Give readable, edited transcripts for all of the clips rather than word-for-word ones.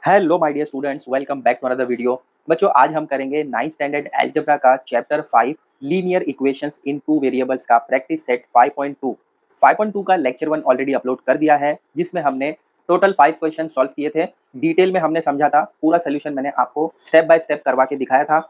Hello my dear students, welcome back to another video. बच्चों, आज हम करेंगे 9th स्टैंडर्ड अलजेब्रा का chapter 5 linear equations in two variables का प्रैक्टिस सेट 5.2। 5.2 का लेक्चर 1 ऑलरेडी अपलोड कर दिया है, जिसमें हमने टोटल 5 क्वेश्चन सॉल्व किए थे। डिटेल में हमने समझा था, पूरा सोल्यूशन मैंने आपको स्टेप बाय स्टेप करवा के दिखाया था।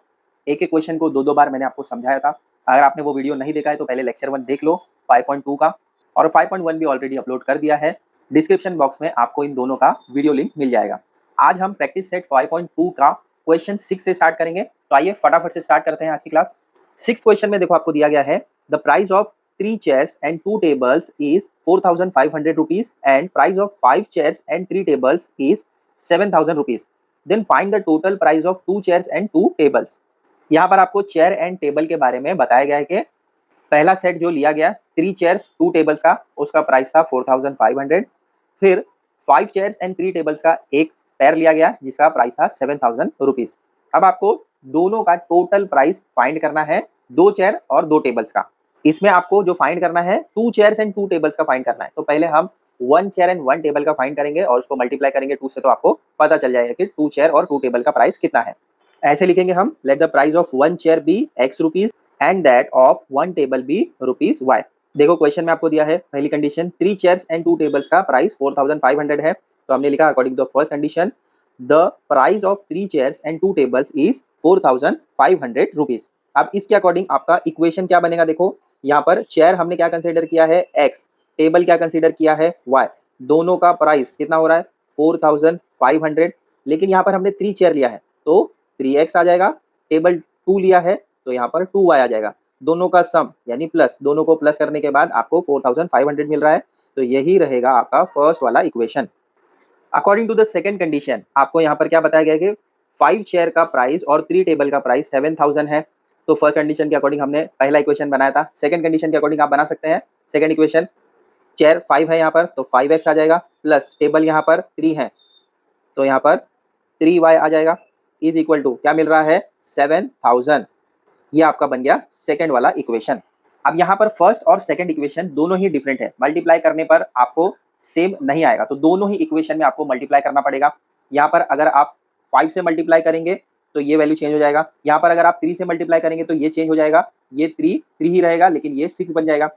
एक एक क्वेश्चन को दो दो बार मैंने आपको समझाया था। अगर आपने वो वीडियो नहीं देखा है तो पहले लेक्चर 1 देख लो 5.2 का, और 5.1 भी ऑलरेडी अपलोड कर दिया है। डिस्क्रिप्शन बॉक्स में आपको इन दोनों का वीडियो लिंक मिल जाएगा। आज हम प्रैक्टिस सेट 5.2 का क्वेश्चन 6 से स्टार्ट करेंगे। तो आइए फटाफट से स्टार्ट करते हैं आज की क्लास। 6 क्वेश्चन में देखो आपको दिया गया है, the price of 3 chairs and 2 tables is 4500 rupees and price of 5 chairs and 3 tables is 7000 rupees. Then find the total price of 2 chairs and 2 tables. यहाँ पर आपको चेयर एंड टेबल के बारे में बताया गया है कि पहला सेट जो लिया गया 3 चेयर्स 2 टेबल्स का, उसका प्राइस था 4500। फिर 5 चेयर्स एंड 3 टेबल्स का एक पेयर लिया गया जिसका प्राइस था 7000 रुपीज। अब आपको दोनों का टोटल प्राइस फाइंड करना है, 2 चेयर और 2 टेबल्स का। इसमें आपको जो फाइंड करना है 2 चेयर्स एंड 2 टेबल्स का फाइंड करना है। तो पहले हम 1 चेयर एंड 1 टेबल का फाइंड करेंगे और उसको मल्टीप्लाई करेंगे 2 से, तो आपको पता चल जाएगा कि 2 चेयर और 2 टेबल का प्राइस कितना है। ऐसे लिखेंगे हम, let the price of 1 chair be x rupees and that of 1 table be rupees y। देखो क्वेश्चन में आपको दिया है पहली कंडीशन 3 चेयर्स एंड 2 टेबल्स का प्राइस 4500 है। तो हमने लिखा according to the first condition the price of 3 chairs and 2 tables is 4500 rupees. अब इसके अकॉर्डिंग आपका इक्वेशन क्या बनेगा, देखो यहाँ पर चेयर हमने क्या कंसीडर किया है x, टेबल क्या कंसीडर किया है y। दोनों का प्राइस कितना हो रहा है 4500, लेकिन यहाँ पर हमने 3 चेयर लिया है तो 3x आ जाएगा, टेबल 2 लिया है तो यहाँ पर 2y आ जाएगा। दोनों का सम यानी प्लस, दोनों को प्लस करने के बाद आपको 4500 मिल रहा है। तो यही रहेगा आपका फर्स्ट वाला equation. According to the second condition आपको यहाँ पर क्या बताया गया कि 5 चेयर का प्राइस और 3 टेबल का प्राइस 7000 है। तो फर्स्ट कंडीशन के अकॉर्डिंग हमने पहला इक्वेशन बनाया था, सेकंड कंडीशन के अकॉर्डिंग आप बना सकते हैं सेकंड इक्वेशन। चेयर 5 है यहाँ पर तो 5x आ जाएगा, प्लस टेबल यहाँ पर 3 है तो यहाँ पर 3y आ जाएगा, इज इक्वल टू क्या मिल रहा है 7000। ये आपका बन गया सेकंड वाला इक्वेशन। अब यहाँ पर फर्स्ट और सेकंड इक्वेशन दोनों ही डिफरेंट है, मल्टीप्लाई करने पर आपको सेम नहीं आएगा, तो दोनों ही इक्वेशन में आपको मल्टीप्लाई करना पड़ेगा। यहाँ पर अगर आप 5 से मल्टीप्लाई करेंगे तो ये वैल्यू चेंज हो जाएगा, यहाँ पर अगर आप 3 से मल्टीप्लाई करेंगे तो ये चेंज हो जाएगा, ये 3 ही रहेगा लेकिन ये 6 बन जाएगा।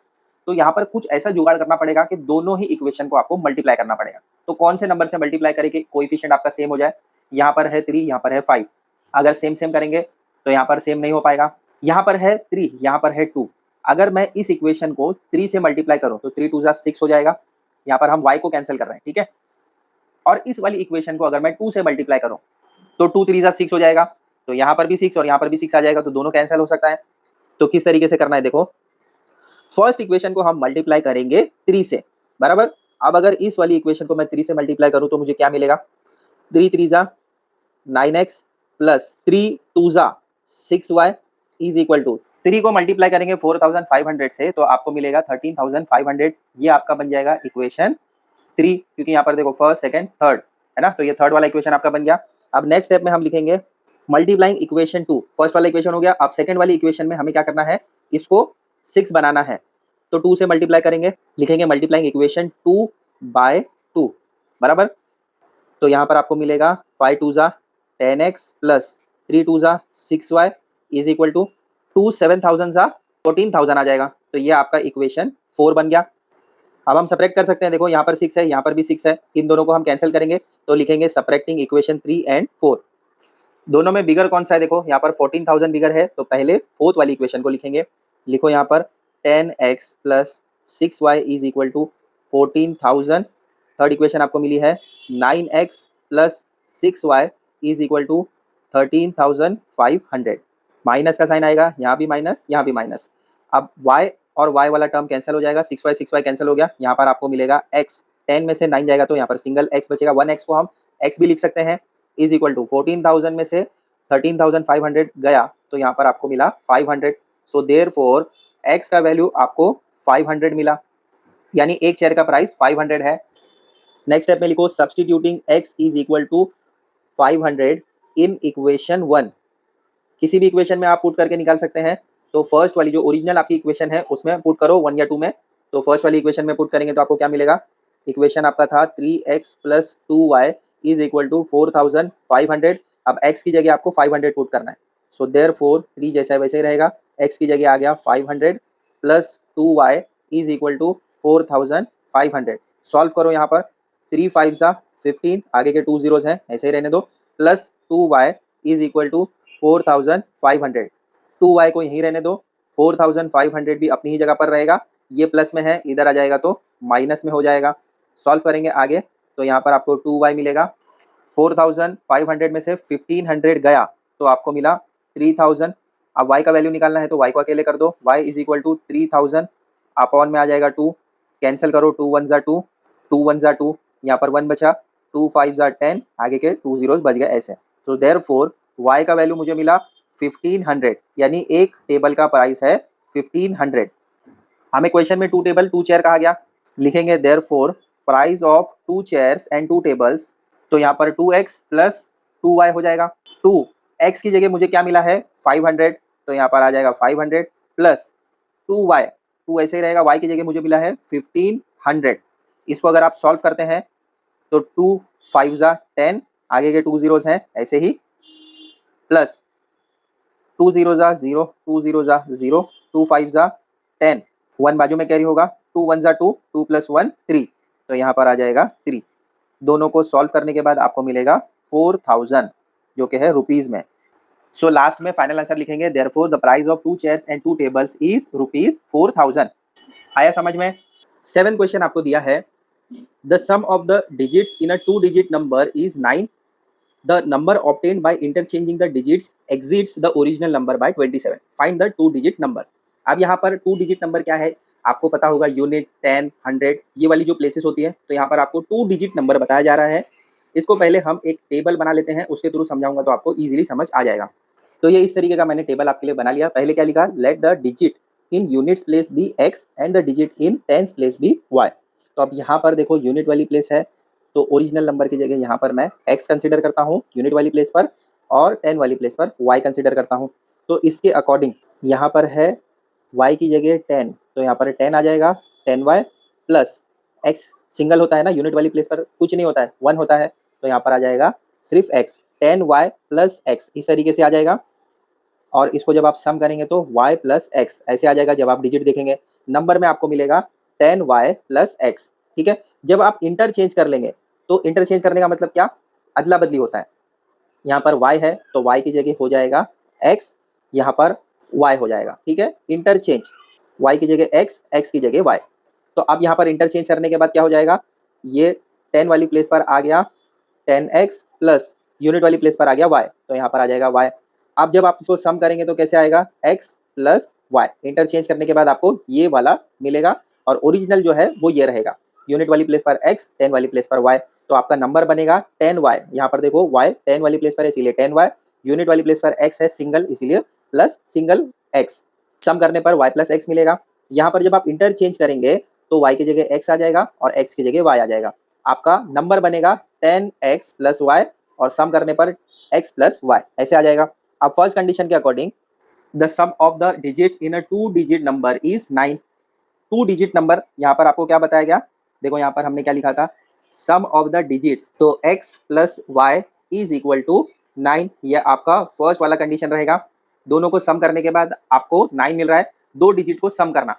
तो यहाँ पर कुछ ऐसा जुगाड़ करना पड़ेगा कि दोनों ही इक्वेशन को आपको मल्टीप्लाई करना पड़ेगा। तो कौन से नंबर से मल्टीप्लाई करेंगे कोएफिशिएंट आपका सेम हो जाए, यहाँ पर है 3, यहाँ पर है 5, अगर सेम सेम करेंगे तो यहाँ पर सेम नहीं हो पाएगा। यहाँ पर है 3, यहाँ पर है 2, अगर मैं इस इक्वेशन को 3 से मल्टीप्लाई करूँ तो 3 2 6 हो जाएगा। यहाँ पर हम y को कैंसिल कर रहे हैं, ठीक है। और इस वाली इक्वेशन को अगर मैं 2 से मल्टीप्लाई करूँ तो 2 3 6 हो जाएगा, तो यहाँ पर भी 6 और यहाँ पर भी 6 आ जाएगा, तो दोनों कैंसिल हो सकता है। तो किस तरीके से करना है, देखो फर्स्ट इक्वेशन को हम मल्टीप्लाई करेंगे 3 से, बराबर। अब अगर इस वाली इक्वेशन को मैं 3 से मल्टीप्लाई करूँ तो मुझे क्या मिलेगा, 3 3 9x plus 3 2 6y is equal to 3 को मल्टीप्लाई करेंगे 4500 से तो आपको मिलेगा 13500। ये आपका बन जाएगा इक्वेशन 3, क्योंकि यहाँ पर देखो फर्स्ट सेकंड थर्ड है ना, तो ये थर्ड वाला इक्वेशन आपका बन गया। अब नेक्स्ट स्टेप में हम लिखेंगे मल्टीप्लाइंग इक्वेशन 2, फर्स्ट वाला इक्वेशन हो गया। अब सेकंड वाली इक्वेशन में हमें क्या करना है, इसको 6 बनाना है, तो 2 से मल्टीप्लाई करेंगे, लिखेंगे मल्टीप्लाइंग इक्वेशन 2 बाय 2, बराबर। तो यहाँ पर आपको मिलेगा 5 2 10x plus 3 2 6y is equal to 2 7000 14000 आ जाएगा। तो ये आपका इक्वेशन 4 बन गया। अब हम सब्ट्रैक्ट कर सकते हैं, देखो यहाँ पर 6 है, यहाँ पर भी 6 है, इन दोनों को हम कैंसिल करेंगे तो लिखेंगे सब्ट्रैक्टिंग इक्वेशन 3 एंड 4। दोनों में बिगर कौन सा है, देखो यहाँ पर 14000 बिगर है, तो पहले फोर्थ वाली इक्वेशन को लिखेंगे। लिखो यहाँ पर 10x plus 6y is equal to 14000। Third equation आपको मिली है 9x plus 6y is equal to 13500। Minus का साइन आएगा, यहाँ भी माइनस, यहाँ भी माइनस। अब y और y वाला टर्म कैंसिल हो जाएगा, 6y कैंसिल हो गया, यहाँ पर आपको मिलेगा x, 10 में से 9 जाएगा तो यहाँ पर सिंगल x बचेगा, 1x को हम x भी लिख सकते हैं, इज इक्वल टू 14000 में से 13500 गया तो यहाँ पर आपको मिला 500। सो देयरफॉर x का वैल्यू आपको 500 मिला, यानी एक चेयर का प्राइस 500 है। नेक्स्ट स्टेप में लिखो substituting x is equal to 500 in equation 1। किसी भी इक्वेशन में आप पुट करके निकाल सकते हैं, तो फर्स्ट वाली जो ओरिजिनल आपकी इक्वेशन है उसमें पुट करो 1 या 2 में। तो फर्स्ट वाली इक्वेशन में पुट करेंगे तो आपको क्या मिलेगा, इक्वेशन आपका था 3x plus 2y is equal to 4500। अब x की जगह आपको 500 पुट करना है, सो देयरफॉर 3 जैसा है वैसे ही रहेगा, x की जगह आ गया 500 plus 2y is equal to 4500। Solve करो यहाँ पर, 3 5 सा 15, आगे के 2 जीरोज हैं ऐसे ही रहने दो, plus 2y is equal to 4500। 2y को यहीं रहने दो, 4500 भी अपनी ही जगह पर रहेगा, ये प्लस में है इधर आ जाएगा तो माइनस में हो जाएगा। सॉल्व करेंगे आगे तो यहाँ पर आपको 2y मिलेगा, 4500 में से 1500 गया तो आपको मिला 3000। अब y का वैल्यू निकालना है तो y को अकेले कर दो, y is equal to 3000 upon में आ जाएगा 2, कैंसिल करो, 2 1 ज़ा 2, 2 1 ज़ा 2, यहाँ पर 1 बचा, 2 5 ज़ा 10, आगे के 2 जीरोज बच गए ऐसे। तो देयरफॉर y का वैल्यू मुझे मिला 1500, यानी एक टेबल का प्राइस है 1500। हमें क्वेश्चन में 2 टेबल 2 चेयर कहा गया, लिखेंगे therefore price of 2 chairs and 2 tables, तो यहाँ पर 2x प्लस 2y हो जाएगा। 2x की जगह मुझे क्या मिला है 500, तो यहाँ पर आ जाएगा 500 प्लस 2y, 2 ऐसे ही रहेगा, y की जगह मुझे मिला है 1500। इसको अगर आप सॉल्व करते हैं तो 2 5 ज़ा 10, आगे के 2 जीरोज हैं ऐसे ही, प्लस 2 0 ज़ा 0, 2 0 ज़ा 0, 2 5 ज़ा 10, 1 बाजू में कैरी होगा, 2 1 ज़ा 2, 2 प्लस 1 3, तो यहाँ पर आ जाएगा 3। दोनों को सॉल्व करने के बाद आपको मिलेगा 4000, जो कि है रुपीज़ में। सो लास्ट में फाइनल आंसर लिखेंगे, therefore the price of 2 chairs and 2 tables is ₹4000। आया समझ में? 7 क्वेश्चन आपको दिया है, the sum of the digits in a 2 digit number is 9, the number obtained by interchanging the digits exceeds the original number by 27, find the 2 digit number. अब यहाँ पर 2 digit number क्या है आपको पता होगा, यूनिट 10 100 ये वाली जो प्लेसेस होती है, तो यहाँ पर आपको 2 डिजिट नंबर बताया जा रहा है। इसको पहले हम एक टेबल बना लेते हैं, उसके थ्रू समझाऊंगा तो आपको इजीली समझ आ जाएगा। तो ये इस तरीके का मैंने टेबल आपके लिए बना लिया। पहले क्या लिखा, let the digit in units place be x and the digit in tens place be y. तो अब यहाँ पर देखो यूनिट वाली प्लेस है, तो ओरिजिनल नंबर की जगह यहाँ पर मैं एक्स कंसिडर करता हूँ यूनिट वाली प्लेस पर, और 10 वाली प्लेस पर वाई कंसिडर करता हूँ। तो इसके अकॉर्डिंग यहाँ पर है y की जगह 10, तो यहाँ पर 10 आ जाएगा, 10y प्लस x सिंगल होता है ना यूनिट वाली प्लेस पर, कुछ नहीं होता है 1 होता है, तो यहाँ पर आ जाएगा सिर्फ x, 10y प्लस x इस तरीके से आ जाएगा। और इसको जब आप सम करेंगे तो y प्लस एक्स ऐसे आ जाएगा। जब आप डिजिट देखेंगे नंबर में आपको मिलेगा 10y प्लस एक्स, ठीक है। जब आप इंटरचेंज कर लेंगे तो इंटरचेंज करने का मतलब क्या, अदला बदली होता है। यहाँ पर y है तो y की जगह हो जाएगा x, यहाँ पर y हो जाएगा, ठीक है। इंटरचेंज, y की जगह x, x की जगह y। तो अब यहाँ पर इंटरचेंज करने के बाद क्या हो जाएगा, ये 10 वाली प्लेस पर आ गया 10x प्लस यूनिट वाली प्लेस पर आ गया y, तो यहाँ पर आ जाएगा y। अब जब आप इसको सम करेंगे तो कैसे आएगा, x प्लस y। इंटरचेंज करने के बाद आपको ये वाला मिलेगा और ओरिजिनल जो है वो ये रहेगा, यूनिट वाली प्लेस पर x, 10 वाली प्लेस पर y। तो आपका नंबर बनेगा 10y। यहाँ पर देखो y 10 वाली प्लेस पर है इसीलिए 10y, यूनिट वाली प्लेस पर x है सिंगल इसीलिए प्लस सिंगल x। सम करने पर y प्लस एक्स मिलेगा। यहाँ पर जब आप इंटरचेंज करेंगे तो y की जगह x आ जाएगा और x की जगह y आ जाएगा। आपका नंबर बनेगा 10x प्लस y और सम करने पर x प्लस y ऐसे आ जाएगा। अब फर्स्ट कंडीशन के according the sum of the digits in a 2 digit number is 9। 2 digit number यहाँ पर आपको क्या बताया गया, देखो यहाँ पर हमने क्या लिखा था, सम ऑफ द डिजिट्स, तो x plus Y is equal to 9, ये आपका फर्स्ट वाला कंडीशन रहेगा। दोनों को सम करने के बाद आपको 9 मिल रहा है, 2 डिजिट को सम करना,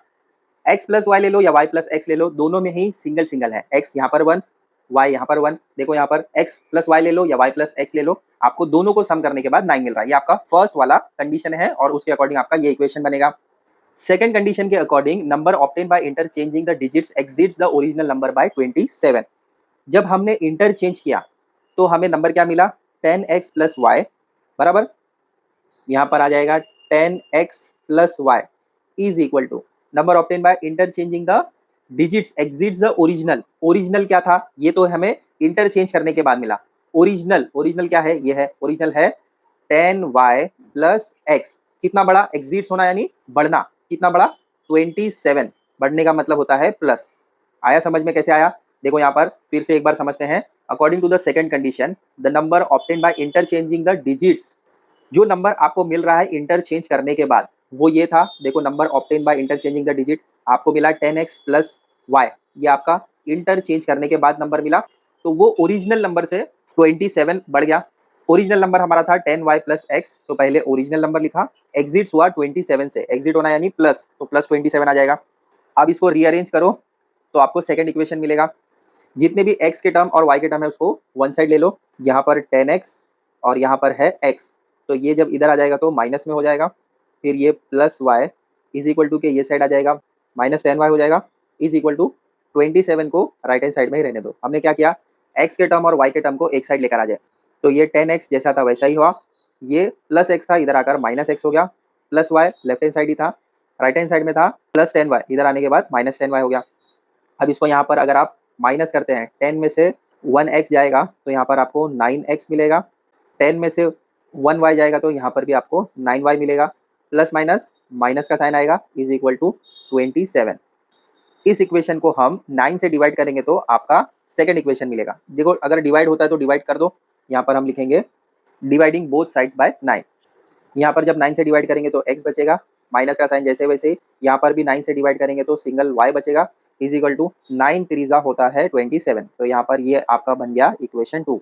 x प्लस वाई ले लो या y प्लस एक्स ले लो, दोनों में ही सिंगल सिंगल है, x यहाँ पर 1 y यहाँ पर 1। देखो यहाँ पर x प्लस वाई ले लो या y प्लस एक्स ले लो, आपको दोनों को सम करने के बाद 9 मिल रहा है। ये आपका फर्स्ट वाला कंडीशन है और उसके अकॉर्डिंग आपका ये इक्वेशन बनेगा। सेकंड कंडीशन के according number obtain by interchanging the digits exceeds the original number by 27। जब हमने इंटरचेंज किया तो हमें नंबर क्या मिला, 10x प्लस वाई बराबर यहाँ पर आ जाएगा 10x plus Y is equal to number obtain by interchanging the digits exceeds the original. Original क्या था, ये तो हमें इंटरचेंज करने के बाद मिला। ओरिजिनल, ओरिजिनल क्या है, ये है ओरिजिनल है 10y प्लस एक्स। कितना बड़ा, एक्सीड्स होना यानी बढ़ना, कितना बड़ा 27, बढ़ने का मतलब होता है प्लस। आया समझ में कैसे आया, देखो यहाँ पर फिर से एक बार समझते हैं। According to the second condition the number obtain by interchanging the digits, जो नंबर आपको मिल रहा है इंटरचेंज करने के बाद वो ये था, देखो number obtain by interchanging the digit आपको मिला 10x प्लस वाई, ये आपका इंटरचेंज करने के बाद नंबर मिला। तो वो ओरिजिनल नंबर से 27 बढ़ गया। ओरिजिनल नंबर हमारा था 10y प्लस एक्स, तो पहले ओरिजिनल नंबर लिखा, एग्जिट्स हुआ 27 से, एग्जिट होना यानी प्लस, तो प्लस 27 आ जाएगा। अब इसको रीअरेंज करो तो आपको सेकंड इक्वेशन मिलेगा। जितने भी x के टर्म और y के टर्म है उसको वन साइड ले लो। यहाँ पर 10x और यहाँ पर है x, तो ये जब इधर आ जाएगा तो माइनस में हो जाएगा। फिर ये plus y is equal to के ये साइड आ जाएगा, माइनस 10y हो जाएगा, इज इक्वल टू 27 को राइट हैंड साइड में ही रहने दो। हमने क्या किया, x के टर्म और y के टर्म को एक साइड लेकर आ जाए, तो ये 10x जैसा था वैसा ही हुआ, ये प्लस x था इधर आकर माइनस x हो गया, plus y left hand side ही था, राइट हैंड साइड में था प्लस 10y, इधर आने के बाद माइनस 10y हो गया। अब इसको यहाँ पर अगर आप माइनस करते हैं, 10 में से 1x जाएगा तो यहाँ पर आपको 9x मिलेगा, 10 में से 1y जाएगा तो यहाँ पर भी आपको 9y मिलेगा, प्लस माइनस माइनस का साइन आएगा, इज इक्वल टू 27। इस इक्वेशन को हम 9 से डिवाइड करेंगे तो आपका सेकंड इक्वेशन मिलेगा। देखो अगर डिवाइड होता है तो डिवाइड कर दो, यहाँ पर हम लिखेंगे डिवाइडिंग बोथ साइड्स बाय 9। यहाँ पर जब 9 से डिवाइड करेंगे तो x बचेगा, माइनस का साइन जैसे वैसे, यहाँ पर भी 9 से डिवाइड करेंगे तो सिंगल y बचेगा, इज इक्वल टू 9 त्रिजा होता है 27। तो यहाँ पर ये आपका बन गया इक्वेशन 2।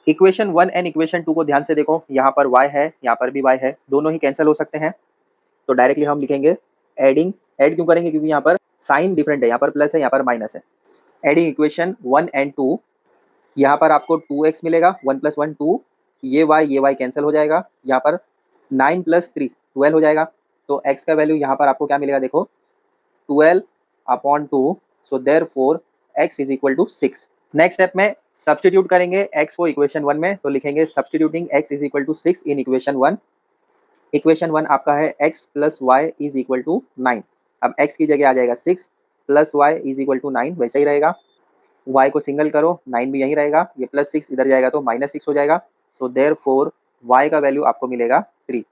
इक्वेशन 1 एंड इक्वेशन 2 को ध्यान से देखो, यहाँ पर y है, यहाँ पर भी y है, दोनों ही कैंसिल हो सकते हैं, तो डायरेक्टली हम लिखेंगे एडिंग। ऐड क्यों करेंगे, क्योंकि यहाँ पर साइन डिफरेंट है, यहाँ पर प्लस है यहाँ पर माइनस है। एडिंग इक्वेशन 1 एंड 2, यहाँ पर आपको 2x मिलेगा, 1 प्लस 1 2, ये y कैंसिल हो जाएगा, यहाँ पर 9 प्लस 3 12 हो जाएगा, तो x का वैल्यू यहाँ पर आपको क्या मिलेगा, देखो 12/2, so therefore x is equal to 6। Next step में सब्स्टिट्यूट करेंगे x को इक्वेशन 1 में, तो लिखेंगे substituting x is equal to 6 in equation 1। Equation 1 आपका है x plus Y is equal to 9। अब x की जगह आ जाएगा 6 plus Y is equal to 9, वैसे ही रहेगा, y को सिंगल करो 9 भी यहीं रहेगा, ये प्लस 6 इधर जाएगा तो माइनस 6 हो जाएगा, सो देयरफॉर y का वैल्यू आपको मिलेगा 3।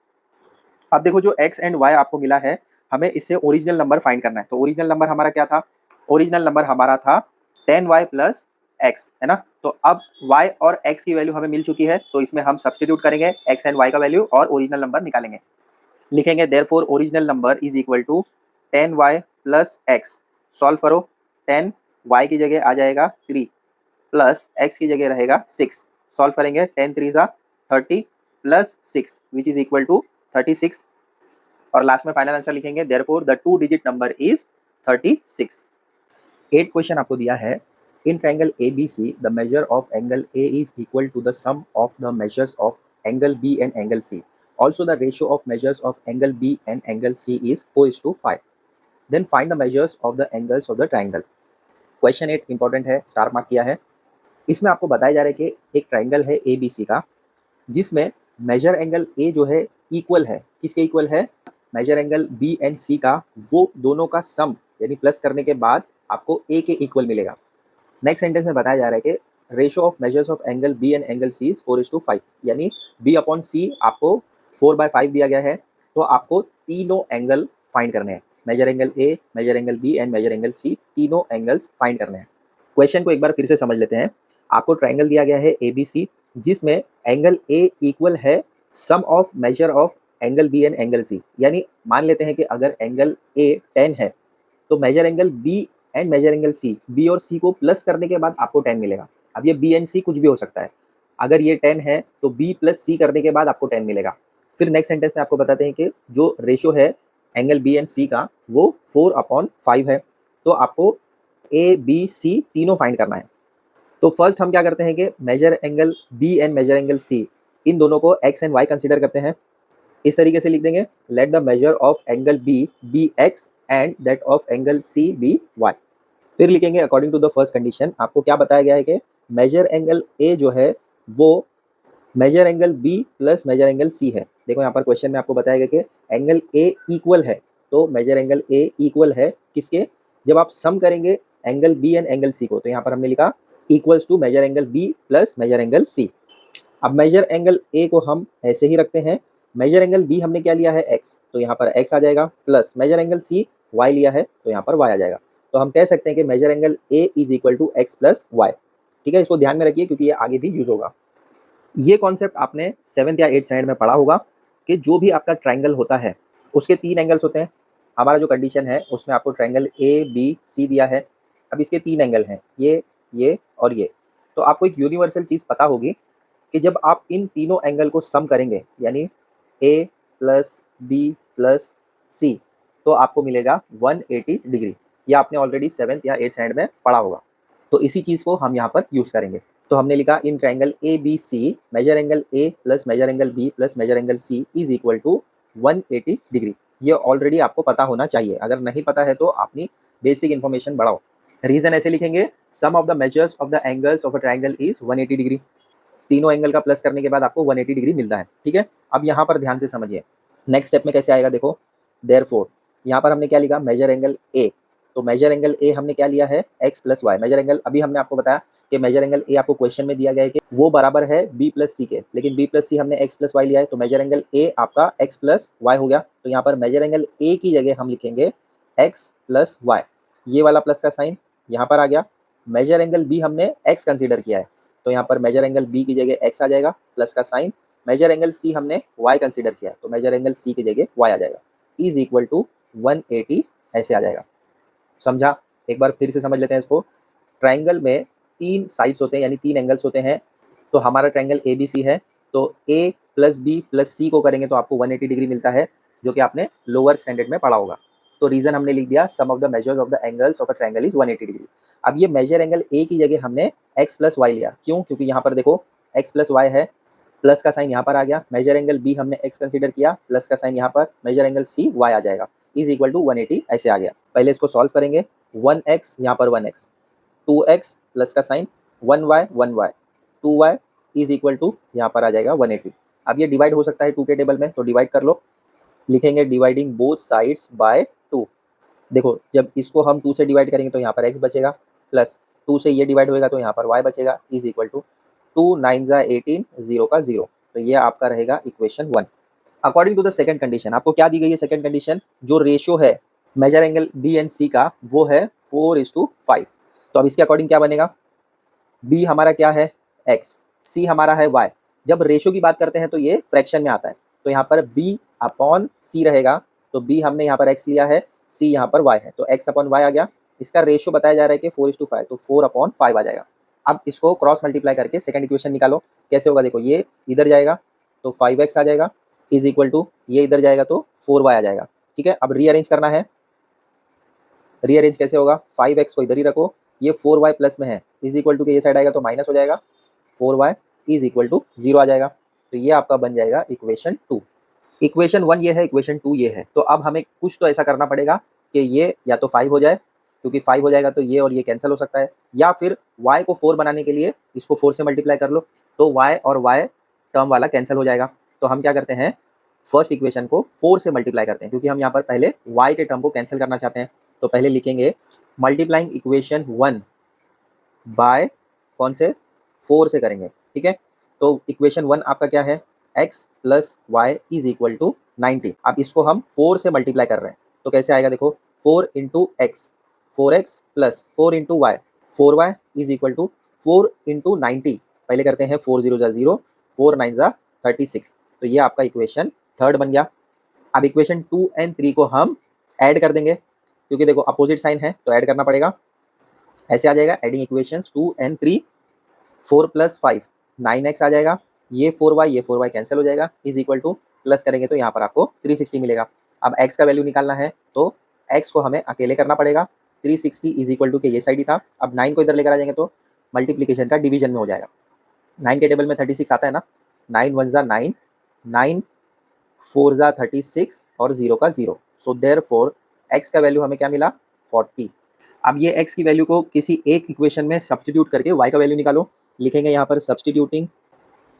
अब देखो जो x एंड y आपको मिला है, हमें इससे ओरिजिनल नंबर फाइंड करना है। तो ओरिजिनल नंबर हमारा क्या था, ओरिजिनल नंबर हमारा था 10y प्लस x, है ना। तो अब y और x की वैल्यू हमें मिल चुकी है, तो इसमें हम सब्स्टिट्यूट करेंगे x एंड y का वैल्यू और ओरिजिनल नंबर निकालेंगे। लिखेंगे therefore original number is equal to 10y plus x। Solve करो, 10 y की जगह आ जाएगा 3 प्लस x की जगह रहेगा 6। सॉल्व करेंगे, 10 3 जा 30 plus 6 which is equal to 36, और लास्ट में फाइनल आंसर लिखेंगे therefore the 2 digit number is 36। 8 question आपको दिया है, in triangle ABC the measure of angle A is equal to the sum of the measures of angle B and angle C। Also the ratio of measures of angle B and angle C is 4:5. Then find the measures of the angles of the triangle. Question 8 important है, star mark किया है। इसमें आपको बताया जा रहा है कि एक ट्राइंगल है ABC का, जिसमें मेजर एंगल A जो है इक्वल है, किसके इक्वल है, measure angle B and C का, वो दोनों का सम यानी प्लस करने के बाद आपको A के इक्वल मिलेगा। नेक्स्ट सेंटेंस में बताया जा रहा है कि ratio of measures of angle B and angle C is 4:5, यानी B अपॉन C आपको 4/5 दिया गया है, तो आपको तीनों एंगल फाइंड करने हैं, measure angle A, measure angle B and measure angle C, तीनों एंगल्स फाइंड करने हैं। क्वेश्चन को एक बार फिर से समझ लेते हैं। आपको ट्राइंगल दिया गया है ABC, जिसमें एंगल A इक्वल है sum of measure of angle B and angle C, यानी मान लेते हैं कि अगर एंगल A 10 है तो measure angle B and measure angle C, B और C को प्लस करने के बाद आपको 10 मिलेगा। अब ये B एंड C कुछ भी हो सकता है, अगर ये 10 है तो B प्लस C करने के बाद आपको 10 मिलेगा। फिर नेक्स्ट सेंटेंस में आपको बताते हैं कि जो रेशियो है एंगल B एंड C का वो 4/5 है, तो आपको A, B, C तीनों फाइंड करना है। तो फर्स्ट हम क्या करते हैं कि measure angle B and measure angle C, इन दोनों को x एंड y कंसीडर करते हैं। इस तरीके से लिख देंगे, let the measure of angle B be x and that of angle C be y। फिर लिखेंगे according to the first condition, आपको क्या बताया गया है कि मेजर एंगल A जो है वो measure angle B plus measure angle C है। देखो यहाँ पर क्वेश्चन में आपको बताया गया कि एंगल A इक्वल है, तो मेजर एंगल A इक्वल है किसके, जब आप सम करेंगे angle B and angle C को, तो यहाँ पर हमने लिखा equals to measure angle B plus measure angle C। अब मेजर एंगल A को हम ऐसे ही रखते हैं, मेजर एंगल B हमने क्या लिया है x, तो यहाँ पर x आ जाएगा, plus measure angle C y लिया है तो यहाँ पर y आ जाएगा। तो हम कह सकते हैं कि measure angle A is equal to x plus y. ठीक है, इसको ध्यान में रखिए क्योंकि ये आगे भी यूज होगा। ये कॉन्सेप्ट आपने 7th या 8th स्टैंडर्ड में पढ़ा होगा कि जो भी आपका ट्राइंगल होता है उसके 3 एंगल्स होते हैं। हमारा जो कंडीशन है उसमें आपको ट्राइंगल A B C दिया है, अब इसके 3 एंगल हैं, ये और ये। तो आपको एक यूनिवर्सल चीज़ पता होगी कि जब आप इन तीनों एंगल को सम करेंगे यानी ए प्लस बी प्लस सी तो आपको मिलेगा 180 डिग्री। ये आपने ऑलरेडी 7th या 8th स्टैंडर्ड में पढ़ा होगा। तो इसी चीज़ को हम यहाँ पर यूज़ करेंगे। तो हमने लिखा in triangle A B C measure angle A plus measure angle B plus measure angle C is equal to 180 degree. ये ऑलरेडी आपको पता होना चाहिए, अगर नहीं पता है तो अपनी बेसिक इन्फॉर्मेशन बढ़ाओ। रीजन ऐसे लिखेंगे, sum of the measures of the angles of a triangle is 180 degree. तीनों एंगल का प्लस करने के बाद आपको 180 डिग्री मिलता है। ठीक है, अब यहाँ पर ध्यान से समझिए नेक्स्ट स्टेप में कैसे आएगा। देखो देयरफॉर यहाँ पर हमने क्या लिखा, मेजर एंगल ए। तो मेजर एंगल ए हमने क्या लिया है, x plus y. Measure angle अभी हमने आपको बताया कि मेजर एंगल ए आपको क्वेश्चन में दिया गया है कि वो बराबर है बी प्लस सी के, लेकिन बी प्लस सी हमने एक्स प्लस वाई लिया है, तो मेजर एंगल ए आपका एक्स प्लस वाई हो गया। तो यहाँ पर मेजर एंगल ए की जगह हम लिखेंगे एक्स प्लस वाई, ये वाला प्लस का साइन यहाँ पर आ गया। मेजर एंगल बी हमने एक्स कंसीडर किया है, तो यहाँ पर मेजर एंगल बी की जगह एक्स आ जाएगा प्लस का साइन। मेजर एंगल सी हमने वाई कंसीडर किया, तो मेजर एंगल सी की जगह वाई आ जाएगा, इज इक्वल टू 180 ऐसे आ जाएगा। समझा? एक बार फिर से समझ लेते हैं इसको। ट्रायंगल में 3 साइड्स होते हैं यानी 3 एंगल्स होते हैं। तो हमारा ट्रायंगल ए बी सी है, तो ए प्लस बी प्लस सी को करेंगे तो आपको 180 डिग्री मिलता है, जो कि आपने लोअर स्टैंडर्ड में पढ़ा होगा। तो रीजन हमने लिख दिया, sum of the measures of the angles of a triangle is 180 degree. अब ये मेजर एंगल ए की जगह हमने एक्स प्लस वाई लिया, क्यों? क्योंकि यहाँ पर देखो एक्स प्लस वाई है, प्लस का साइन यहाँ पर आ गया। मेजर एंगल बी हमने एक्स कंसीडर किया, प्लस का साइन यहाँ पर, मेजर एंगल सी वाई आ जाएगा, इज इक्वल टू 180 ऐसे आ गया। पहले इसको सॉल्व करेंगे, 1x यहाँ पर 1x, 2x प्लस का sign, 1y 1y, 2y is equal to यहाँ पर आ जाएगा 180। अब ये डिवाइड हो सकता है 2 के टेबल में, तो डिवाइड कर लो। लिखेंगे डिवाइडिंग बोथ साइड्स बाय 2। देखो जब इसको हम 2 से डिवाइड करेंगे तो यहाँ पर x बचेगा, प्लस 2 से ये डिवाइड होएगा तो यहाँ पर y बचेगा, इज इक्वल टू 2 9 जा 18, 0 का 0। तो ये आपका रहेगा equation 1। According to the second condition, आपको क्या दी गई है सेकंड कंडीशन? जो रेशियो है measure angle B and C का वो है 4:5। तो अब इसके अकॉर्डिंग क्या बनेगा, बी हमारा क्या है x, सी हमारा है y। जब रेशियो की बात करते हैं तो ये फ्रैक्शन में आता है, तो यहाँ पर b अपॉन सी रहेगा। तो b हमने यहाँ पर x लिया है, c यहाँ पर y है, तो x अपॉन y आ गया। इसका रेशियो बताया जा रहा है कि 4:5, तो 4/5 आ जाएगा। अब इसको क्रॉस मल्टीप्लाई करके सेकंड इक्वेशन निकालो, कैसे होगा? देखो ये इधर जाएगा तो 5x आ जाएगा, इज इक्वल टू ये इधर जाएगा तो 4y आ जाएगा। ठीक है, अब रीअरेंज करना है। रीअरेंज कैसे होगा, 5x को इधर ही रखो, ये 4y प्लस में है, इज इक्वल टू के ये साइड आएगा तो माइनस हो जाएगा, 4y इज इक्वल टू 0 आ जाएगा। तो ये आपका बन जाएगा इक्वेशन 2। इक्वेशन 1 ये है, इक्वेशन 2 ये है। तो अब हमें कुछ तो ऐसा करना पड़ेगा कि ये या तो 5 हो जाए, क्योंकि 5 हो जाएगा तो ये और ये कैंसिल हो सकता है, या फिर y को 4 बनाने के लिए इसको 4 से मल्टीप्लाई कर लो, तो y और y टर्म वाला कैंसिल हो जाएगा। तो हम क्या करते हैं, फर्स्ट इक्वेशन को 4 से मल्टीप्लाई करते हैं, क्योंकि हम यहाँ पर पहले y के टर्म को कैंसिल करना चाहते हैं। तो पहले लिखेंगे मल्टीप्लाइंग इक्वेशन 1 बाय कौन से, 4 से करेंगे। ठीक है, तो इक्वेशन 1 आपका क्या है, x plus Y is equal to 90। अब इसको हम 4 से मल्टीप्लाई कर रहे हैं, तो कैसे आएगा? देखो 4 into x, 4x plus 4 into y, 4y is equal to 4 into 90। पहले करते हैं 4 0 जा 0, 4 9 जा 36। तो ये आपका इक्वेशन थर्ड बन गया। अब इक्वेशन 2 एंड 3 को हम ऐड कर देंगे, क्योंकि देखो अपोजिट साइन है तो ऐड करना पड़ेगा। ऐसे आ जाएगा adding equations 2 and 3, 4 plus 5 9x आ जाएगा, ये 4y कैंसिल हो जाएगा, इज इक्वल टू प्लस करेंगे तो यहाँ पर आपको 360 मिलेगा। अब x का वैल्यू निकालना है तो x को हमें अकेले करना पड़ेगा, 360 इज इक्वल टू के ये साइड ही था। अब 9 को इधर लेकर आ जाएंगे तो मल्टीप्लीकेशन का डिवीजन में हो जाएगा। 9 के टेबल में 36 आता है ना, 9 1 जा 9, 9 4 जा 36 और 0 का 0। सो देयरफॉर x का वैल्यू हमें क्या मिला, 40। अब ये x की वैल्यू को किसी एक इक्वेशन में सब्स्टिट्यूट करके y का वैल्यू निकालो। लिखेंगे यहाँ पर substituting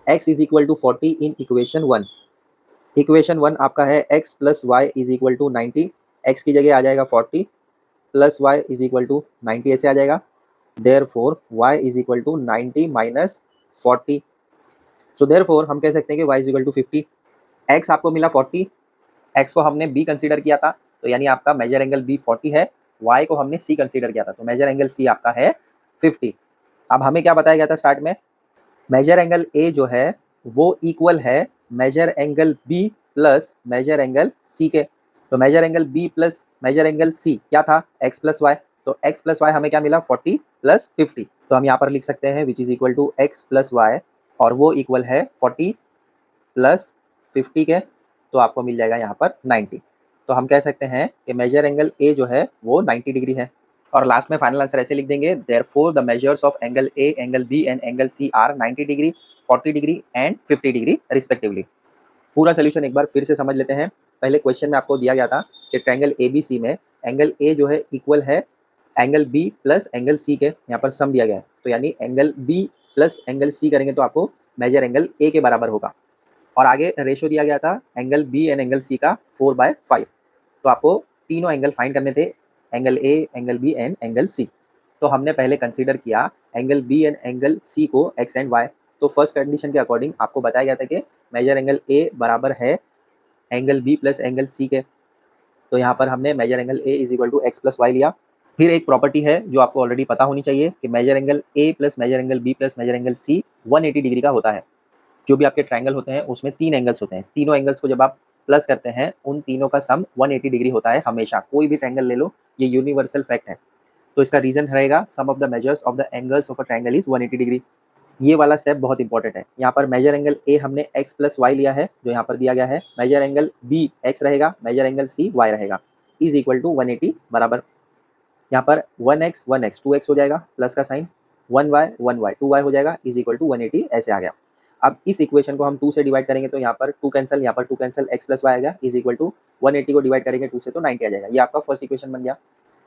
x is equal to 40 in equation 1। Equation 1 आपका है x plus Y is equal to 90, x की जगह आ जाएगा 40 plus Y is equal to 90 ऐसे आ जाएगा। Therefore y is equal to 90 minus 40। So therefore हम कह सकते हैं कि y is equal to 50। x आपको मिला 40, x को हमने b कंसीडर किया था, तो यानी आपका मेजर एंगल b 40 है, y को हमने c कंसीडर किया था, तो मेजर एंगल c आपका है 50। अब हमें क्या बताया गया था स्टार्ट में, मेजर एंगल a जो है वो इक्वल है measure angle b plus measure angle c के। तो measure angle b plus measure angle c क्या था, x प्लस वाई। तो x प्लस वाई हमें क्या मिला, 40 प्लस 50। तो हम यहाँ पर लिख सकते हैं which is equal to x plus y, और वो इक्वल है 40 प्लस 50 के, तो आपको मिल जाएगा यहाँ पर 90। तो हम कह सकते हैं कि मेजर एंगल ए जो है वो 90 डिग्री है। और लास्ट में फाइनल आंसर ऐसे लिख देंगे, therefore the measures of angle A, angle B and angle C are 90 degree, 40 degree and 50 degree respectively. पूरा सोल्यूशन एक बार फिर से समझ लेते हैं। पहले क्वेश्चन में आपको दिया गया था कि ट्रायंगल ए बी सी में एंगल ए जो है इक्वल है angle B plus angle C के, यहाँ पर सम दिया गया है, तो यानी angle B plus angle C करेंगे तो आपको मेजर एंगल ए के बराबर होगा। और आगे रेशो दिया गया था angle B and angle C का 4/5, तो आपको तीनों एंगल फाइंड करने थे, angle A, angle B and angle C. तो हमने पहले कंसीडर किया angle B and angle C को एक्स एंड वाई। तो फर्स्ट कंडीशन के अकॉर्डिंग आपको बताया गया था कि मेजर एंगल ए बराबर है angle B plus angle C के, तो यहाँ पर हमने measure angle A is equal to x plus Y लिया। फिर एक प्रॉपर्टी है जो आपको ऑलरेडी पता होनी चाहिए कि measure angle A plus measure angle B plus measure angle C 180 degree का होता है। जो भी आपके ट्रायंगल होते हैं उसमें 3 एंगल्स होते हैं, तीनों एंगल्स को जब आप प्लस करते हैं उन तीनों का सम 180 डिग्री होता है हमेशा। कोई भी ट्रायंगल ले लो, ये यूनिवर्सल फैक्ट है। तो इसका रीजन रहेगा sum of the measures of the angles of a triangle is 180 degree. ये वाला स्टेप बहुत इंपॉर्टेंट है। यहाँ पर मेजर एंगल ए हमने एक्स प्लस वाई लिया है जो यहाँ पर दिया गया है, मेजर एंगल बी एक्स रहेगा, मेजर एंगल सी वाई रहेगा, इज इक्वल टू 180 बराबर। यहाँ पर 1x 1x 2x हो जाएगा, प्लस का साइन, 1y 1y 2y हो जाएगा, इज इक्वल टू 180 ऐसे आ गया। अब इस इक्वेशन को हम 2 से डिवाइड करेंगे तो यहाँ पर 2 कैंसिल, यहाँ पर 2 कैंसिल, x प्लस वाई आ गया, इज इक्वल टू 180 को डिवाइड करेंगे 2 से तो 90 आ जाएगा। ये आपका फर्स्ट इक्वेशन बन गया।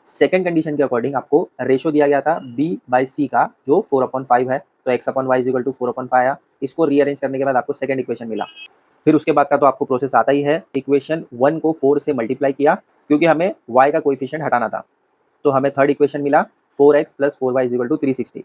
सेकंड कंडीशन के अकॉर्डिंग आपको रेशो दिया गया था b/c का जो 4/5 है, तो x/y इज इक्वल टू 4/5 आया। इसको रीअरेंज करने के बाद आपको सेकंड इक्वेशन मिला। फिर उसके बाद का तो आपको प्रोसेस आता ही है, इक्वेशन 1 को 4 से मल्टीप्लाई किया क्योंकि हमें y का कोएफिशिएंट हटाना था, तो हमें थर्ड इक्वेशन मिला 4x plus 4y is equal to 360।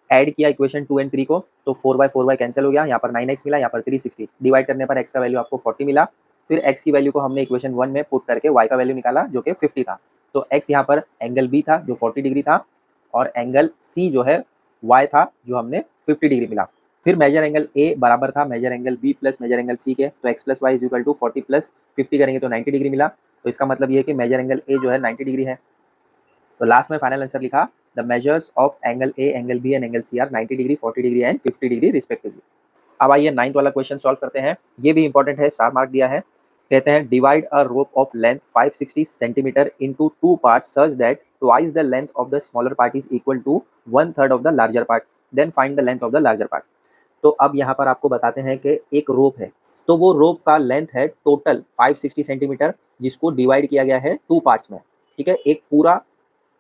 Add किया इक्वेशन 2 एंड 3 को, तो 4y कैंसिल हो गया, यहाँ पर 9x मिला, यहाँ पर 360 डिवाइड करने पर x का वैल्यू आपको 40 मिला। फिर x की वैल्यू को हमने इक्वेशन 1 में पुट करके y का वैल्यू निकाला जो कि 50 था। तो x यहाँ पर एंगल b था जो 40 डिग्री था, और एंगल c जो है y था जो हमने 50 डिग्री मिला। फिर मेजर एंगल a बराबर था measure angle b plus measure angle c के, तो x plus Y is equal to 40 plus 50 करेंगे तो 90 डिग्री मिला। तो इसका मतलब ये है कि मेजर एंगल a जो है 90 डिग्री है। तो लास्ट में फाइनल आंसर लिखा, the measures of angle A, angle B and angle C are 90 degree, 40 degree and 50 degree respectively. अब आइए 9th वाला क्वेश्चन सॉल्व करते हैं। ये भी इंपॉर्टेंट है, स्टार मार्क दिया है। कहते हैं divide a rope of length 560 centimetre into 2 parts such that twice the length of the smaller part is equal to 1/3 of the larger part, then find the length of the larger part. तो अब यहाँ पर आपको बताते हैं कि एक रोप है, तो वो रोप का लेंथ है टोटल 560 सेंटीमीटर, जिसको डिवाइड किया गया है 2 पार्ट्स में। ठीक है, एक पूरा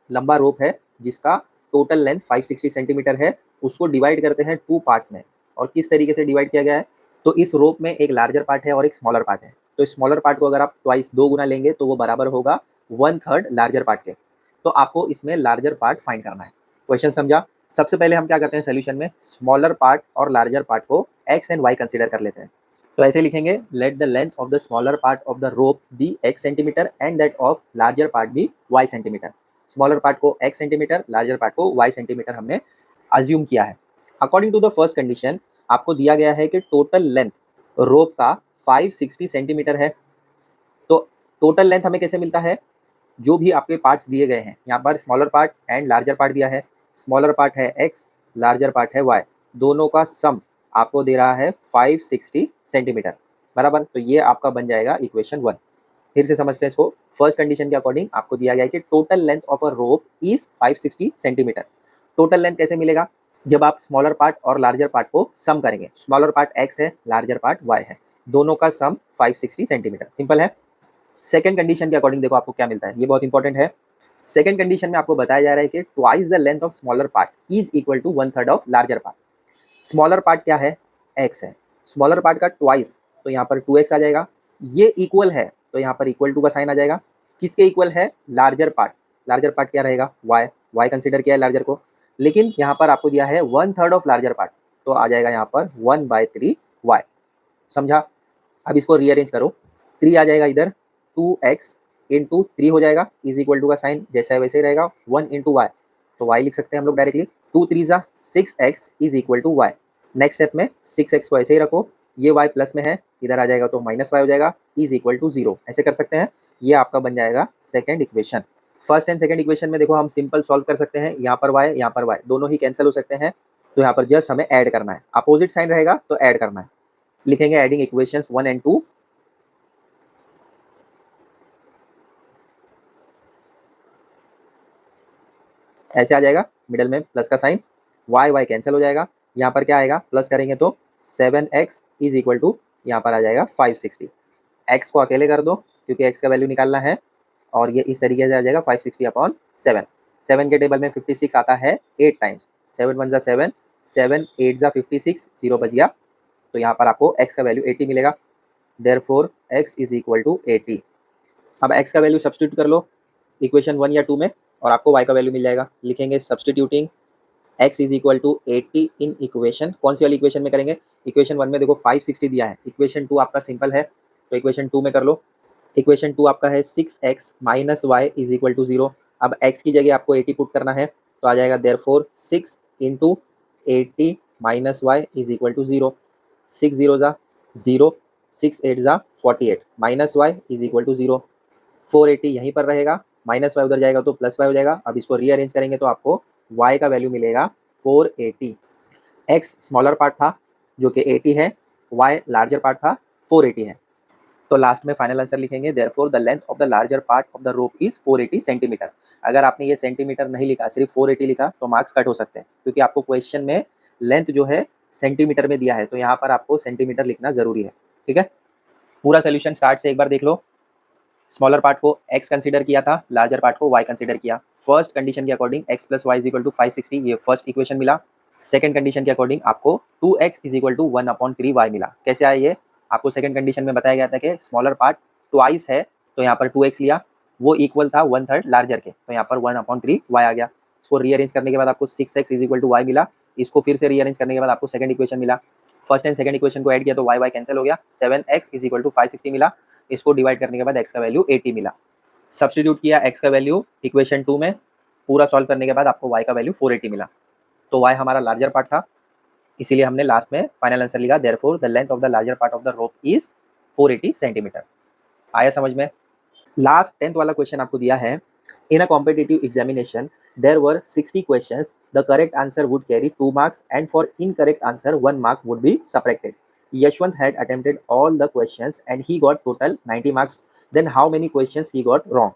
लंबा रोप है जिसका टोटल लेंथ 560 सेंटीमीटर है, उसको डिवाइड करते हैं 2 पार्ट्स में। और किस तरीके से डिवाइड किया गया है, तो इस रोप में एक लार्जर पार्ट है और एक स्मॉलर पार्ट है, तो स्मॉलर पार्ट को अगर आप ट्वाइस 2 गुना लेंगे तो वो बराबर होगा 1/3 लार्जर पार्ट के। तो आपको इसमें लार्जर पार्ट फाइंड करना है। क्वेश्चन समझा? सबसे पहले हम क्या करते हैं सोल्यूशन में, स्मॉलर पार्ट और लार्जर पार्ट को x एंड y कंसीडर कर लेते हैं। तो ऐसे लिखेंगे, let the length of the smaller part of the rope be x centimetre and that of larger part be y centimetre. Smaller part को x centimetre, larger part को y centimetre हमने assume किया है। According to the first condition आपको दिया गया है कि टोटल लेंथ रोप का 560 सेंटीमीटर है। तो टोटल लेंथ हमें कैसे मिलता है, जो भी आपके पार्ट्स दिए गए हैं, यहाँ पर smaller part and larger part दिया है, स्मॉलर पार्ट है x, लार्जर पार्ट है y, दोनों का सम आपको दे रहा है 560 सेंटीमीटर बराबर। तो ये आपका बन जाएगा इक्वेशन 1। फिर से समझते हैं इसको। फर्स्ट कंडीशन के अकॉर्डिंग आपको दिया गया है कि total length of a rope is 560 centimetre. Total length कैसे मिलेगा, जब आप स्मॉलर पार्ट और लार्जर पार्ट को सम करेंगे। स्मॉलर पार्ट x है, लार्जर पार्ट y है, दोनों का सम 560 सेंटीमीटर। सिंपल है। सेकंड कंडीशन के अकॉर्डिंग देखो आपको क्या मिलता है, ये बहुत इंपॉर्टेंट है। सेकंड कंडीशन में आपको बताया जा रहा है कि twice the length of smaller part is equal to 1/3 of larger part. Smaller part क्या है, x है, स्मॉलर पार्ट का ट्वाइस, तो यहाँ पर 2x आ जाएगा। ये इक्वल है तो यहाँ पर इक्वल टू का साइन आ जाएगा। किसके इक्वल है, लार्जर पार्ट। लार्जर पार्ट क्या रहेगा, y कंसिडर किया है लार्जर को, लेकिन यहाँ पर आपको दिया है 1/3 ऑफ लार्जर पार्ट, तो आ जाएगा यहाँ पर 1/3 y। समझा? अब इसको रीअरेंज करो, 3 आ जाएगा इधर, 2x इंटू 3 हो जाएगा, इज इक्वल टू का साइन जैसा है वैसे ही रहेगा, 1 इंटू वाई, तो y लिख सकते हैं हम लोग डायरेक्टली। 2 3 जा 6x is equal to Y. Next step में 6x को ऐसे ही रखो, ये y प्लस में है, इधर आ जाएगा तो माइनस वाई हो जाएगा, इज इक्वल टू 0, ऐसे कर सकते हैं। ये आपका बन जाएगा second equation. First and second equation में देखो हम सिंपल सॉल्व कर सकते हैं, यहाँ पर y दोनों ही कैंसिल हो सकते हैं, तो यहाँ पर जस्ट हमें ऐड करना है, अपोजिट साइन रहेगा तो ऐड करना है। लिखेंगे एडिंग इक्वेशंस 1 एंड 2, ऐसे आ जाएगा, मिडल में प्लस का साइन, y कैंसिल हो जाएगा, यहाँ पर क्या आएगा, प्लस करेंगे तो 7x इज इक्वल टू यहाँ पर आ जाएगा 560। x को अकेले कर दो क्योंकि x का वैल्यू निकालना है, और ये इस तरीके से आ जाएगा 560 अपॉन 7। 7 के टेबल में 56 आता है 8 टाइम्स, 7 1 7, 7 8 56, 0 बच गया, तो यहाँ पर आपको x का वैल्यू 80 मिलेगा। Therefore x is equal to 80। अब x का वैल्यू सब्सटीट्यूट कर लो इक्वेशन 1 या 2 में और आपको y का वैल्यू मिल जाएगा। लिखेंगे substituting x is equal to 80 in equation, कौन सी वाली इक्वेशन में करेंगे, इक्वेशन 1 में देखो 560 दिया है, इक्वेशन 2 आपका सिंपल है तो इक्वेशन 2 में कर लो। इक्वेशन 2 आपका है 6x minus Y is equal to 0। अब x की जगह आपको 80 पुट करना है तो आ जाएगा therefore 6 into 80 minus Y is equal to 0। 6 0 जा 0, 6 8 जा 48 minus Y is equal to 0। 480 यहीं पर रहेगा, माइनस वाई उधर जाएगा तो प्लस वाई हो जाएगा। अब इसको रीअरेंज करेंगे तो आपको y का वैल्यू मिलेगा 480। x स्मॉलर पार्ट था जो कि 80 है, y लार्जर पार्ट था 480 है, तो लास्ट में फाइनल आंसर लिखेंगे therefore the length of the larger part of the rope is 480 centimetre. अगर आपने ये सेंटीमीटर नहीं लिखा, सिर्फ 480 लिखा तो मार्क्स कट हो सकते हैं, क्योंकि आपको क्वेश्चन में लेंथ जो है सेंटीमीटर में दिया है, तो यहाँ पर आपको सेंटीमीटर लिखना जरूरी है। ठीक है, पूरा सोल्यूशन स्टार्ट से एक बार देख लो। स्मॉलर पार्ट को x कंसीडर किया था, लार्जर पार्ट को y कंसीडर किया। फर्स्ट कंडीशन के according x plus Y is equal to 560, ये फर्स्ट इक्वेशन मिला। सेकंड कंडीशन के अकॉर्डिंग आपको 2x is equal to 1/3y मिला। कैसे आया ये, आपको सेकंड कंडीशन में बताया गया था कि स्मॉलर पार्ट ट्वाइस है, तो यहाँ पर 2x लिया, वो इक्वल था 1/3 लार्जर के, तो यहाँ पर 1/3y आ गया। इसको रीअरेंज करने के बाद आपको 6x is equal to y मिला। इसको फिर से रीअरेंज करने के बाद आपको सेकंड इक्वेशन मिला। फर्स्ट एंड सेकंड इक्वेशन को ऐड किया तो y कैंसिल हो गया, 7x इज इक्वल टू 560 मिला। इसको डिवाइड करने के बाद x का वैल्यू 80 मिला। सब्स्टिट्यूट किया x का वैल्यू इक्वेशन 2 में, पूरा सॉल्व करने के बाद आपको y का वैल्यू 480 मिला। तो y हमारा लार्जर पार्ट था, इसीलिए हमने लास्ट में फाइनल आंसर लिखा therefore the length of the larger part of the rope is 480 centimetre. आया समझ में। लास्ट 10th वाला क्वेश्चन आपको दिया है, in a competitive examination there were 60 questions, the correct answer would carry 2 marks and for incorrect answer 1 mark would be subtracted. Yashwant had attempted all the questions and he got total 90 marks. Then how many questions he got wrong?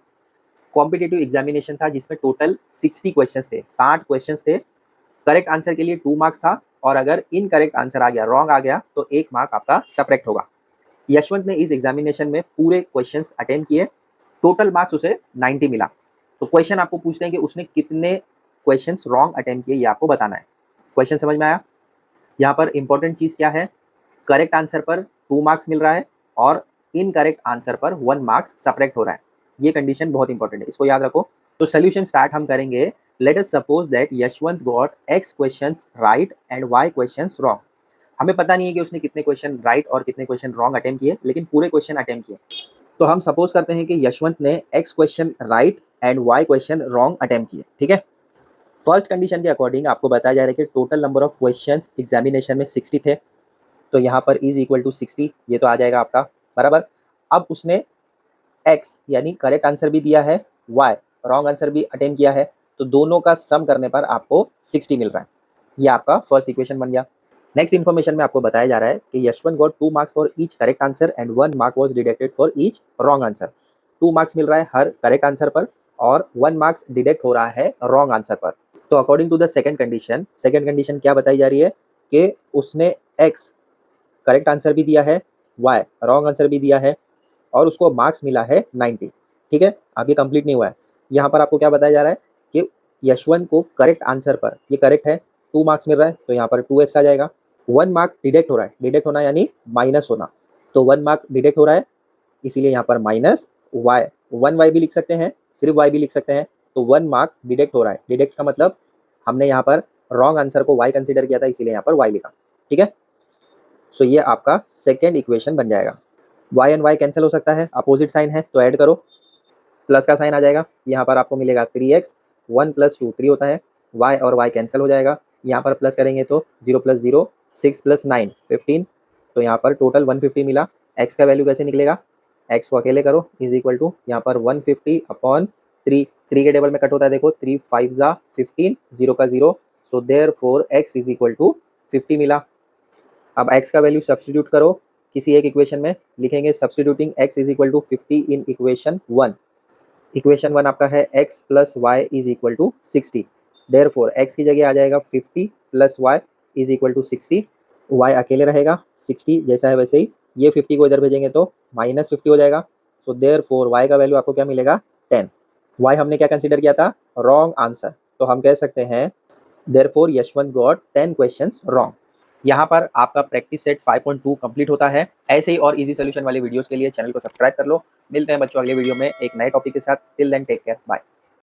Competitive examination था जिसमें total 60 questions थे, 60 questions थे। Correct answer के लिए 2 marks था, और अगर incorrect answer आ गया, रॉन्ग आ गया, तो 1 मार्क आपका सबट्रैक्ट होगा। यशवंत ने इस एग्जामिनेशन में पूरे क्वेश्चंस अटेम्प्ट किए, टोटल मार्क्स उसे 90 मिला। तो क्वेश्चन आपको पूछते हैं कि उसने कितने क्वेश्चंस रॉन्ग अटेम्प्ट किए, ये आपको बताना है। क्वेश्चन समझ में आया। यहाँ पर इंपॉर्टेंट चीज क्या है, करेक्ट आंसर पर 2 मार्क्स मिल रहा है और इनकरेक्ट आंसर पर 1 मार्क्स सबट्रैक्ट हो रहा है। ये कंडीशन बहुत इंपॉर्टेंट है, इसको याद रखो। तो सोल्यूशन स्टार्ट हम करेंगे। Let us suppose that Yashwant got x questions right and y questions wrong. हमें पता नहीं है कि उसने कितने क्वेश्चन राइट और कितने क्वेश्चन रॉन्ग अटेम्प्ट किए, लेकिन पूरे क्वेश्चन अटेम्प्ट किए। तो हम सपोज करते हैं कि यशवंत ने x question right and y question wrong attempt किए। ठीक है, फर्स्ट कंडीशन के अकॉर्डिंग आपको बताया जा रहा है कि total number of questions examination में 60 थे, तो यहाँ पर इज इक्वल टू 60, ये तो आ जाएगा आपका बराबर। अब उसने x यानी करेक्ट आंसर भी दिया है, y रॉन्ग आंसर भी अटेम्प्ट किया है, तो दोनों का सम करने पर आपको 60 मिल रहा है। ये आपका फर्स्ट इक्वेशन बन गया। नेक्स्ट इन्फॉर्मेशन में आपको बताया जा रहा है कि Yashwant got 2 marks for each correct answer and 1 mark was deducted for each wrong answer. 2 marks मिल रहा है हर करेक्ट आंसर पर और 1 मार्क्स डिडक्ट हो रहा है रॉन्ग आंसर पर। तो according to the second condition क्या बताई जा रही है कि उसने x करेक्ट आंसर भी दिया है, y रॉन्ग आंसर भी दिया है, और उसको मार्क्स मिला है 90। ठीक है, अभी कंप्लीट नहीं हुआ है। यहाँ पर आपको क्या बताया जा रहा है कि यशवंत को करेक्ट आंसर पर, ये करेक्ट है, 2 मार्क्स मिल रहा है, तो यहाँ पर 2x आ जाएगा। 1 मार्क डिडक्ट हो रहा है, डिडक्ट होना यानी माइनस होना, तो 1 मार्क डिडक्ट हो रहा है, इसीलिए यहाँ पर माइनस y, 1y भी लिख सकते हैं, सिर्फ y भी लिख सकते हैं। तो 1 मार्क डिडक्ट हो रहा है, डिडक्ट का मतलब हमने यहाँ पर रॉन्ग आंसर को y कंसीडर किया था, इसीलिए यहाँ पर y लिखा। ठीक है, सो ये आपका सेकेंड इक्वेशन बन जाएगा। y एंड y कैंसिल हो सकता है, अपोजिट साइन है तो ऐड करो, प्लस का साइन आ जाएगा, यहाँ पर आपको मिलेगा 3x, 1 + 2 3 होता है, y और y कैंसिल हो जाएगा, यहाँ पर प्लस करेंगे तो 0 + 0 6 + 9 15, तो यहाँ पर टोटल 150 मिला। x का वैल्यू कैसे निकलेगा, x को अकेले करो इज इक्वल टू यहाँ पर 150 अपॉन 3, 3 के टेबल में कट होता है, देखो 3 5 जा 15, 0 का 0, so therefore x is equal to 50 मिला। अब x का वैल्यू सब्स्टिट्यूट करो किसी एक इक्वेशन में, लिखेंगे substituting x is equal to 50 in equation 1। Equation 1 आपका है x plus Y is equal to 60, therefore x की जगह आ जाएगा 50 plus Y is equal to 60, y अकेले रहेगा 60 जैसा है वैसे ही, ये 50 को इधर भेजेंगे तो माइनस 50 हो जाएगा, सो देयरफॉर y का वैल्यू आपको क्या मिलेगा 10। y हमने क्या कंसीडर किया था, रॉन्ग आंसर, तो हम कह सकते हैं therefore Yashwant got 10 questions wrong. यहाँ पर आपका प्रैक्टिस सेट 5.2 कंप्लीट होता है। ऐसे ही और इजी सोल्यूशन वाले वीडियोस के लिए चैनल को सब्सक्राइब कर लो। मिलते हैं बच्चों अगले वीडियो में एक नए टॉपिक के साथ। Till then take care, bye.